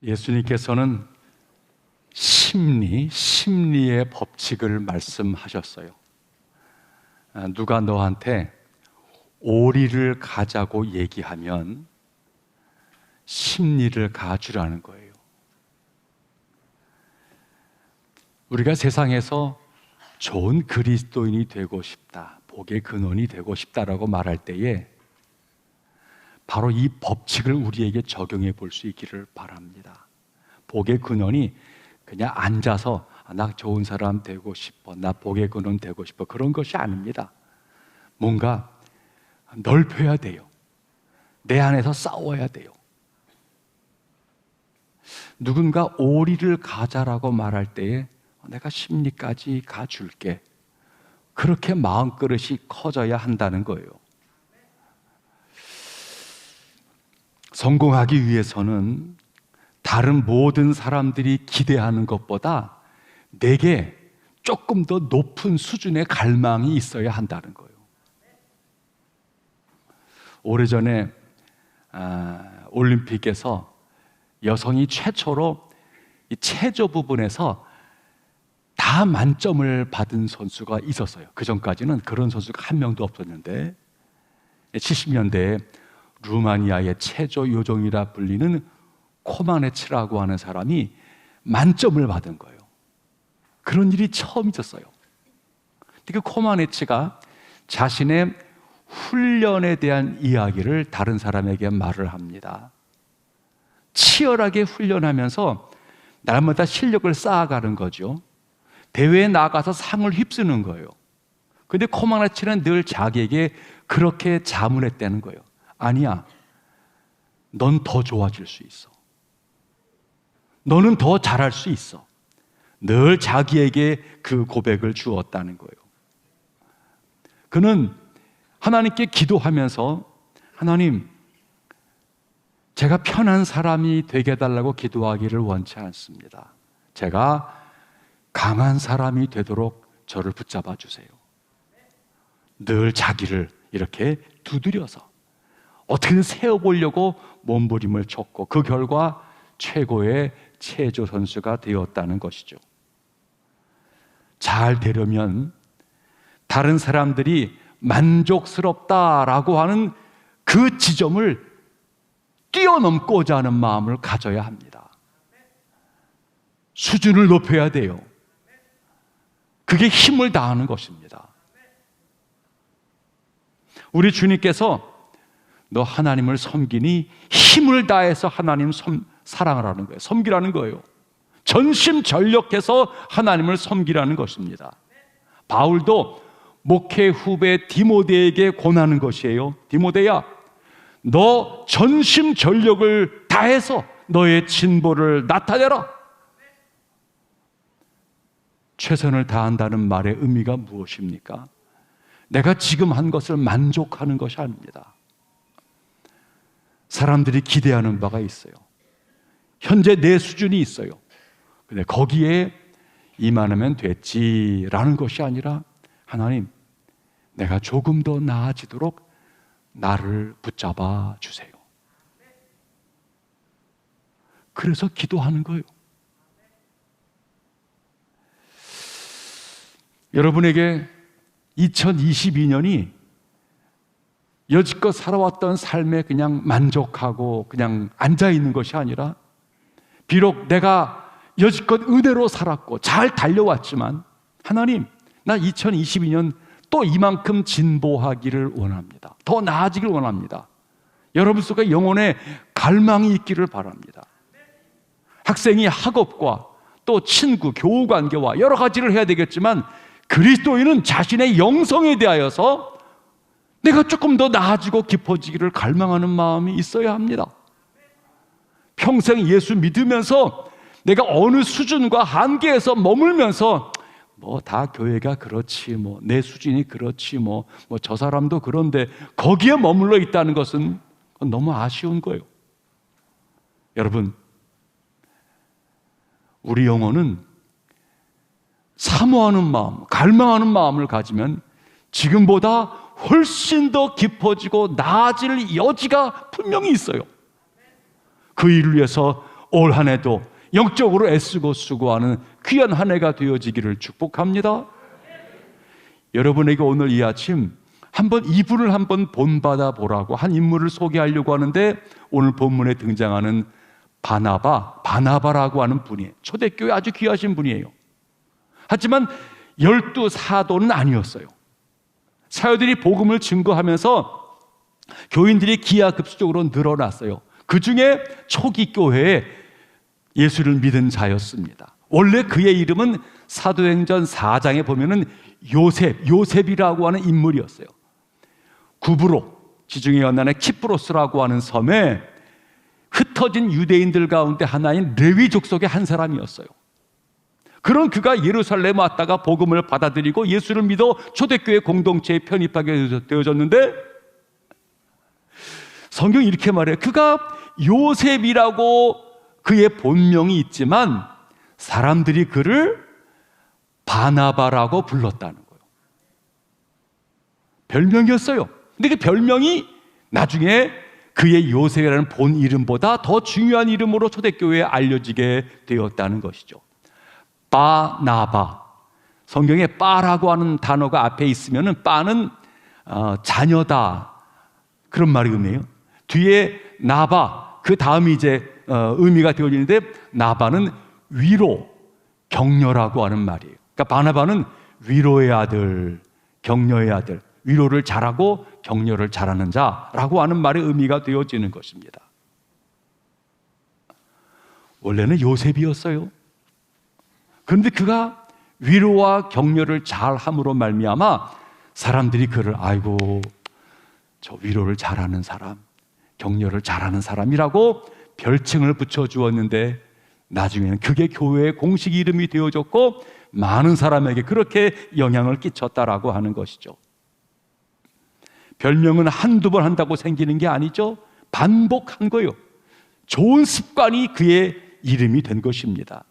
예수님께서는 심리의 법칙을 말씀하셨어요. 누가 너한테 오리를 가자고 얘기하면 심리를 가주라는 거예요. 우리가 세상에서 좋은 그리스도인이 되고 싶다, 복의 근원이 되고 싶다라고 말할 때에 바로 이 법칙을 우리에게 적용해 볼 수 있기를 바랍니다. 복의 근원이 그냥 앉아서 나 좋은 사람 되고 싶어, 나 복의 근원 되고 싶어, 그런 것이 아닙니다. 뭔가 넓혀야 돼요. 내 안에서 싸워야 돼요. 누군가 오리를 가자라고 말할 때에 내가 심리까지 가줄게, 그렇게 마음그릇이 커져야 한다는 거예요. 성공하기 위해서는 다른 모든 사람들이 기대하는 것보다 내게 조금 더 높은 수준의 갈망이 있어야 한다는 거예요. 오래전에 올림픽에서 여성이 최초로 이 체조 부분에서 다 만점을 받은 선수가 있었어요. 그 전까지는 그런 선수가 한 명도 없었는데 70년대에 루마니아의 체조 요정이라 불리는 코마네치라고 하는 사람이 만점을 받은 거예요. 그런 일이 처음 있었어요. 그 코마네치가 자신의 훈련에 대한 이야기를 다른 사람에게 말을 합니다. 치열하게 훈련하면서 날마다 실력을 쌓아가는 거죠. 대회에 나가서 상을 휩쓰는 거예요. 근데 코마네치는 늘 자기에게 그렇게 자문했다는 거예요. 아니야, 넌 더 좋아질 수 있어. 너는 더 잘할 수 있어. 늘 자기에게 그 고백을 주었다는 거예요. 그는 하나님께 기도하면서 하나님, 제가 편한 사람이 되게 해달라고 기도하기를 원치 않습니다. 제가 강한 사람이 되도록 저를 붙잡아 주세요. 늘 자기를 이렇게 두드려서 어떻게든 세워보려고 몸부림을 쳤고 그 결과 최고의 체조 선수가 되었다는 것이죠. 잘 되려면 다른 사람들이 만족스럽다라고 하는 그 지점을 뛰어넘고자 하는 마음을 가져야 합니다. 수준을 높여야 돼요. 그게 힘을 다하는 것입니다. 우리 주님께서 너 하나님을 섬기니 힘을 다해서 하나님 사랑을 하는 거예요. 섬기라는 거예요. 전심전력해서 하나님을 섬기라는 것입니다. 바울도 목회 후배 디모데에게 권하는 것이에요. 디모데야, 너 전심전력을 다해서 너의 진보를 나타내라. 최선을 다한다는 말의 의미가 무엇입니까? 내가 지금 한 것을 만족하는 것이 아닙니다. 사람들이 기대하는 바가 있어요. 현재 내 수준이 있어요. 근데 거기에 이만하면 됐지라는 것이 아니라 하나님, 내가 조금 더 나아지도록 나를 붙잡아 주세요. 그래서 기도하는 거예요. 여러분에게 2022년이 여지껏 살아왔던 삶에 그냥 만족하고 그냥 앉아있는 것이 아니라 비록 내가 여지껏 은혜로 살았고 잘 달려왔지만 하나님, 나 2022년 또 이만큼 진보하기를 원합니다. 더 나아지기를 원합니다. 여러분 속에 영혼의 갈망이 있기를 바랍니다. 학생이 학업과 또 친구, 교우관계와 여러 가지를 해야 되겠지만 그리스도인은 자신의 영성에 대하여서 내가 조금 더 나아지고 깊어지기를 갈망하는 마음이 있어야 합니다. 평생 예수 믿으면서 내가 어느 수준과 한계에서 머물면서 뭐 다 교회가 그렇지, 뭐 내 수준이 그렇지, 뭐 저 사람도 그런데 거기에 머물러 있다는 것은 너무 아쉬운 거예요. 여러분, 우리 영혼은 사모하는 마음, 갈망하는 마음을 가지면 지금보다 훨씬 더 깊어지고 나아질 여지가 분명히 있어요. 그 일을 위해서 올 한 해도 영적으로 애쓰고 수고하는 귀한 한 해가 되어지기를 축복합니다. 여러분에게 오늘 이 아침 한번 이분을 한번 본받아 보라고 한 인물을 소개하려고 하는데, 오늘 본문에 등장하는 바나바라고 하는 분이에요. 초대교회 아주 귀하신 분이에요. 하지만 12사도는 아니었어요. 사도들이 복음을 증거하면서 교인들이 기하급수적으로 늘어났어요. 그 중에 초기 교회에 예수를 믿은 자였습니다. 원래 그의 이름은 사도행전 4장에 보면은 요셉이라고 하는 인물이었어요. 구브로, 지중해 연안의 키프로스라고 하는 섬에 흩어진 유대인들 가운데 하나인 레위 족속의 한 사람이었어요. 그런 그가 예루살렘에 왔다가 복음을 받아들이고 예수를 믿어 초대교회 공동체에 편입하게 되어졌는데, 성경이 이렇게 말해요. 그가 요셉이라고 그의 본명이 있지만 사람들이 그를 바나바라고 불렀다는 거예요. 별명이었어요. 근데 그 별명이 나중에 그의 요셉이라는 본 이름보다 더 중요한 이름으로 초대교회에 알려지게 되었다는 것이죠. 바나바. 성경에 바라고 하는 단어가 앞에 있으면은 바는 자녀다, 그런 말이 의미해요. 뒤에 나바, 그 다음이 이제 의미가 되어지는데, 나바는 위로, 격려라고 하는 말이에요. 그러니까 바나바는 위로의 아들, 격려의 아들, 위로를 잘하고 격려를 잘하는 자라고 하는 말의 의미가 되어지는 것입니다. 원래는 요셉이었어요. 그런데 그가 위로와 격려를 잘함으로 말미암아 사람들이 그를, 아이고 저 위로를 잘하는 사람, 격려를 잘하는 사람이라고 별칭을 붙여주었는데, 나중에는 그게 교회의 공식 이름이 되어졌고 많은 사람에게 그렇게 영향을 끼쳤다라고 하는 것이죠. 별명은 한두 번 한다고 생기는 게 아니죠. 반복한 거예요. 좋은 습관이 그의 이름이 된 것입니다.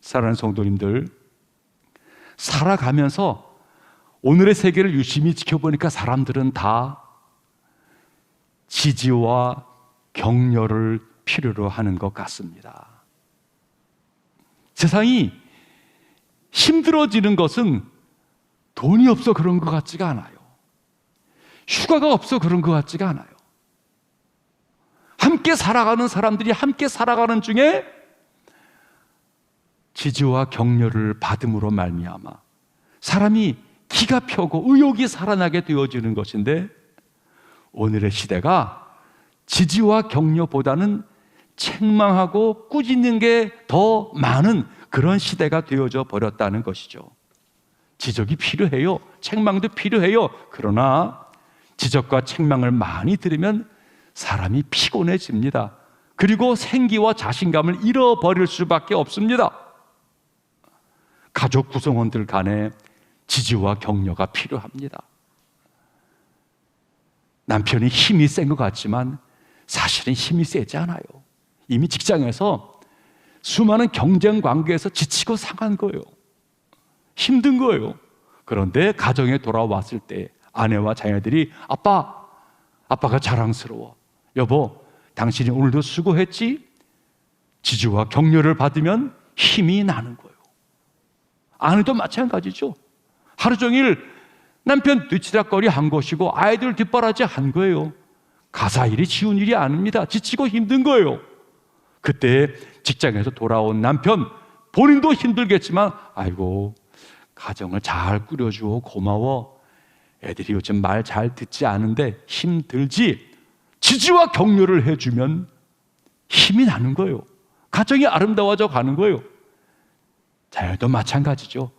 사랑하는 성도님들, 살아가면서 오늘의 세계를 유심히 지켜보니까 사람들은 다 지지와 격려를 필요로 하는 것 같습니다. 세상이 힘들어지는 것은 돈이 없어 그런 것 같지가 않아요. 휴가가 없어 그런 것 같지가 않아요. 함께 살아가는 사람들이 함께 살아가는 중에 지지와 격려를 받음으로 말미암아 사람이 기가 펴고 의욕이 살아나게 되어지는 것인데, 오늘의 시대가 지지와 격려보다는 책망하고 꾸짖는 게 더 많은 그런 시대가 되어져 버렸다는 것이죠. 지적이 필요해요. 책망도 필요해요. 그러나 지적과 책망을 많이 들으면 사람이 피곤해집니다. 그리고 생기와 자신감을 잃어버릴 수밖에 없습니다. 가족 구성원들 간에 지지와 격려가 필요합니다. 남편이 힘이 센 것 같지만 사실은 힘이 세지 않아요. 이미 직장에서 수많은 경쟁 관계에서 지치고 상한 거예요. 힘든 거예요. 그런데 가정에 돌아왔을 때 아내와 자녀들이 아빠가 자랑스러워. 여보, 당신이 오늘도 수고했지? 지지와 격려를 받으면 힘이 나는 거예요. 아내도 마찬가지죠. 하루 종일 남편 뒤치락거리 한 것이고 아이들 뒷바라지 한 거예요. 가사 일이 쉬운 일이 아닙니다. 지치고 힘든 거예요. 그때 직장에서 돌아온 남편, 본인도 힘들겠지만 아이고 가정을 잘 꾸려주어 고마워. 애들이 요즘 말 잘 듣지 않은데 힘들지? 지지와 격려를 해주면 힘이 나는 거예요. 가정이 아름다워져 가는 거예요. 자녀도 마찬가지죠.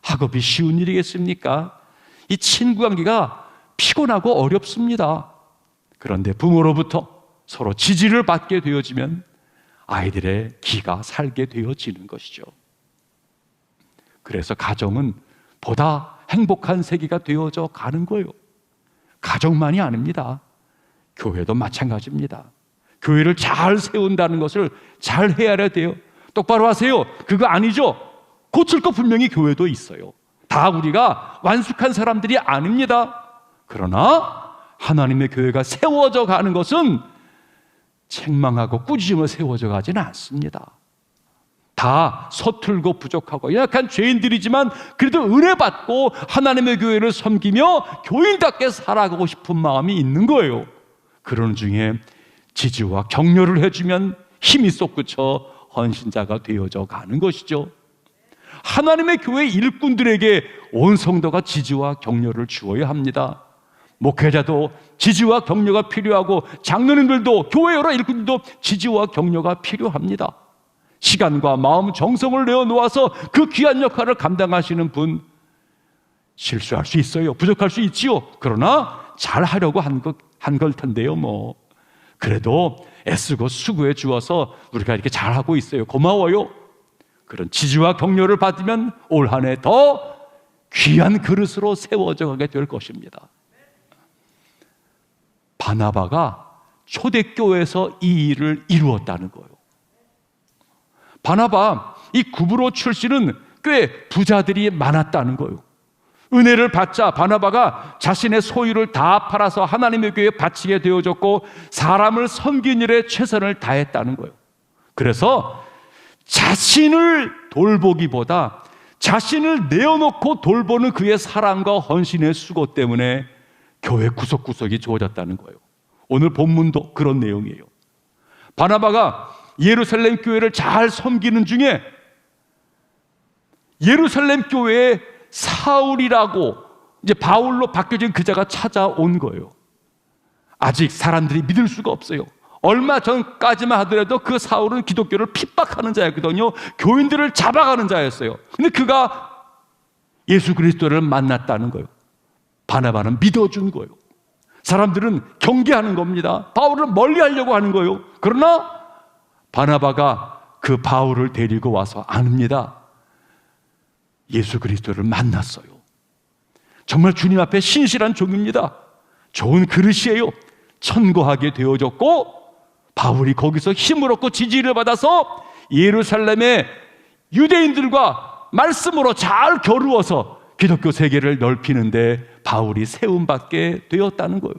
학업이 쉬운 일이겠습니까? 이 친구 관계가 피곤하고 어렵습니다. 그런데 부모로부터 서로 지지를 받게 되어지면 아이들의 기가 살게 되어지는 것이죠. 그래서 가정은 보다 행복한 세계가 되어져 가는 거예요. 가정만이 아닙니다. 교회도 마찬가지입니다. 교회를 잘 세운다는 것을 잘 헤아려야 돼요. 똑바로 하세요. 그거 아니죠? 고칠 거 분명히 교회도 있어요. 다 우리가 완숙한 사람들이 아닙니다. 그러나 하나님의 교회가 세워져 가는 것은 책망하고 꾸짖음을 세워져 가지는 않습니다. 다 서툴고 부족하고 연약한 죄인들이지만 그래도 은혜 받고 하나님의 교회를 섬기며 교인답게 살아가고 싶은 마음이 있는 거예요. 그런 중에 지지와 격려를 해주면 힘이 솟구쳐 헌신자가 되어져 가는 것이죠. 하나님의 교회 일꾼들에게 온 성도가 지지와 격려를 주어야 합니다. 목회자도 지지와 격려가 필요하고 장로님들도 교회 여러 일꾼들도 지지와 격려가 필요합니다. 시간과 마음, 정성을 내어놓아서 그 귀한 역할을 감당하시는 분, 실수할 수 있어요. 부족할 수 있지요. 그러나 잘하려고 한 걸 텐데요. 그래도 애쓰고 수고해 주어서 우리가 이렇게 잘하고 있어요. 고마워요. 그런 지지와 격려를 받으면 올 한 해 더 귀한 그릇으로 세워져 가게 될 것입니다. 바나바가 초대교회에서 이 일을 이루었다는 거예요. 바나바, 이 구브로 출신은 꽤 부자들이 많았다는 거예요. 은혜를 받자 바나바가 자신의 소유를 다 팔아서 하나님의 교회에 바치게 되어졌고 사람을 섬긴 일에 최선을 다했다는 거예요. 그래서 자신을 돌보기보다 자신을 내어놓고 돌보는 그의 사랑과 헌신의 수고 때문에 교회 구석구석이 주어졌다는 거예요. 오늘 본문도 그런 내용이에요. 바나바가 예루살렘 교회를 잘 섬기는 중에 예루살렘 교회에 사울이라고 이제 바울로 바뀌어진 그자가 찾아온 거예요. 아직 사람들이 믿을 수가 없어요. 얼마 전까지만 하더라도 그 사울은 기독교를 핍박하는 자였거든요. 교인들을 잡아가는 자였어요. 근데 그가 예수 그리스도를 만났다는 거예요. 바나바는 믿어준 거예요. 사람들은 경계하는 겁니다. 바울을 멀리하려고 하는 거예요. 그러나 바나바가 그 바울을 데리고 와서 아닙니다. 예수 그리스도를 만났어요. 정말 주님 앞에 신실한 종입니다. 좋은 그릇이에요. 천거하게 되어졌고 바울이 거기서 힘을 얻고 지지를 받아서 예루살렘의 유대인들과 말씀으로 잘 겨루어서 기독교 세계를 넓히는데 바울이 세움받게 되었다는 거예요.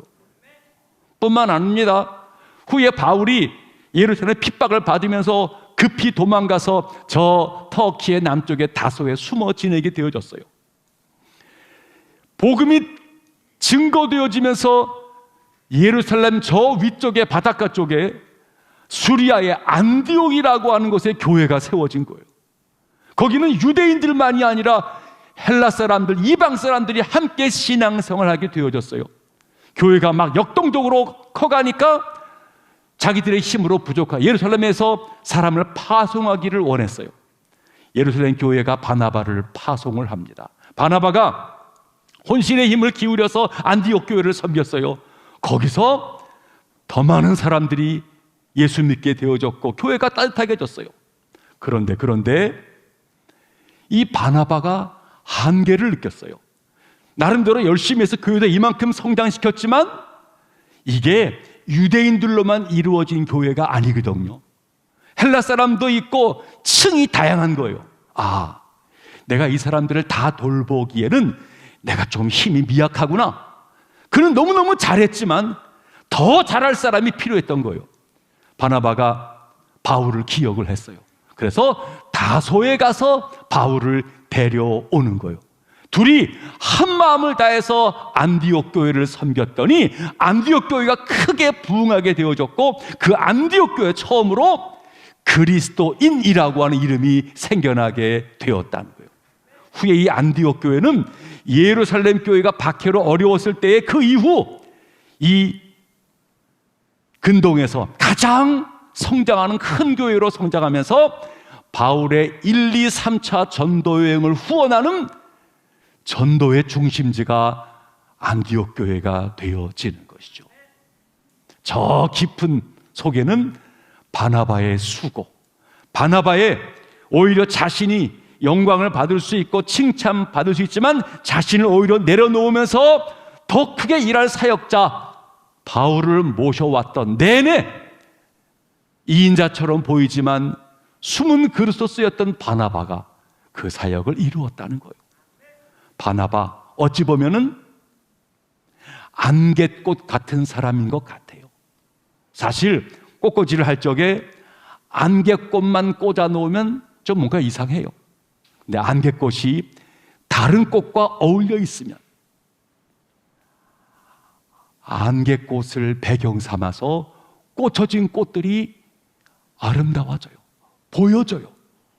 뿐만 아닙니다. 후에 바울이 예루살렘 핍박을 받으면서 급히 도망가서 저 터키의 남쪽의 다소에 숨어 지내게 되어졌어요. 복음이 증거되어지면서 예루살렘 저 위쪽의 바닷가 쪽에 수리아의 안디옥이라고 하는 곳에 교회가 세워진 거예요. 거기는 유대인들만이 아니라 헬라 사람들, 이방 사람들이 함께 신앙생활을 하게 되어졌어요. 교회가 막 역동적으로 커가니까 자기들의 힘으로 부족한 예루살렘에서 사람을 파송하기를 원했어요. 예루살렘 교회가 바나바를 파송을 합니다. 바나바가 혼신의 힘을 기울여서 안디옥 교회를 섬겼어요. 거기서 더 많은 사람들이 예수 믿게 되어졌고 교회가 따뜻하게졌어요. 그런데 이 바나바가 한계를 느꼈어요. 나름대로 열심히 해서 교회도 이만큼 성장시켰지만 이게 유대인들로만 이루어진 교회가 아니거든요. 헬라 사람도 있고 층이 다양한 거예요. 아, 내가 이 사람들을 다 돌보기에는 내가 좀 힘이 미약하구나. 그는 너무너무 잘했지만 더 잘할 사람이 필요했던 거예요. 바나바가 바울을 기억을 했어요. 그래서 다소에 가서 바울을 데려오는 거예요. 둘이 한 마음을 다해서 안디옥 교회를 섬겼더니 안디옥 교회가 크게 부흥하게 되어졌고 그 안디옥 교회 처음으로 그리스도인이라고 하는 이름이 생겨나게 되었다는 거예요. 후에 이 안디옥 교회는 예루살렘 교회가 박해로 어려웠을 때에 그 이후 이 근동에서 가장 성장하는 큰 교회로 성장하면서 바울의 1, 2, 3차 전도 여행을 후원하는 전도의 중심지가 안디옥 교회가 되어지는 것이죠. 저 깊은 속에는 바나바의 수고, 바나바의 오히려 자신이 영광을 받을 수 있고 칭찬받을 수 있지만 자신을 오히려 내려놓으면서 더 크게 일할 사역자 바울을 모셔왔던 내내 이인자처럼 보이지만 숨은 그릇으로 쓰였던 바나바가 그 사역을 이루었다는 거예요. 바나바 어찌 보면은 안갯꽃 같은 사람인 것 같아요. 사실 꽃꽂이를 할 적에 안개꽃만 꽂아 놓으면 좀 뭔가 이상해요. 근데 안개꽃이 다른 꽃과 어울려 있으면 안개꽃을 배경 삼아서 꽂혀진 꽃들이 아름다워져요. 보여져요.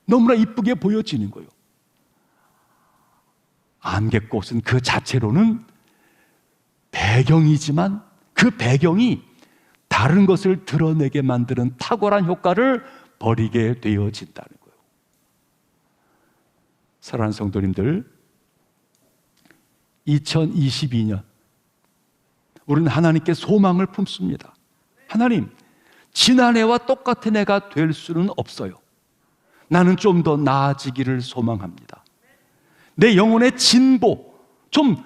너무나 이쁘게 보여지는 거예요. 안개꽃은 그 자체로는 배경이지만 그 배경이 다른 것을 드러내게 만드는 탁월한 효과를 벌이게 되어진다는 거예요. 사랑하는 성도님들, 2022년 우리는 하나님께 소망을 품습니다. 하나님, 지난해와 똑같은 해가 될 수는 없어요. 나는 좀 더 나아지기를 소망합니다. 내 영혼의 진보, 좀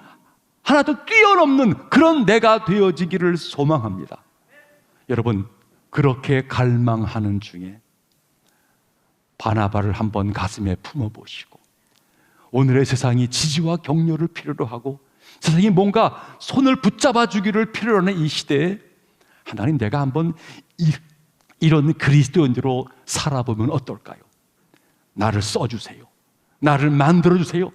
하나 더 뛰어넘는 그런 내가 되어지기를 소망합니다. 여러분, 그렇게 갈망하는 중에 바나바를 한번 가슴에 품어보시고, 오늘의 세상이 지지와 격려를 필요로 하고 세상이 뭔가 손을 붙잡아 주기를 필요로 하는 이 시대에 하나님, 내가 한번 이런 그리스도인으로 살아보면 어떨까요? 나를 써주세요. 나를 만들어주세요.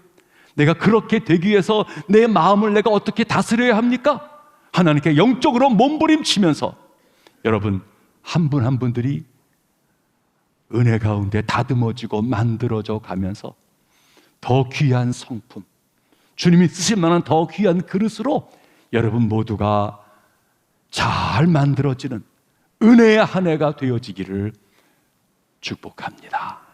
내가 그렇게 되기 위해서 내 마음을 내가 어떻게 다스려야 합니까? 하나님께 영적으로 몸부림치면서 여러분, 한 분 한 분들이 은혜 가운데 다듬어지고 만들어져 가면서 더 귀한 성품, 주님이 쓰실 만한 더 귀한 그릇으로 여러분 모두가 잘 만들어지는 은혜의 한 해가 되어지기를 축복합니다.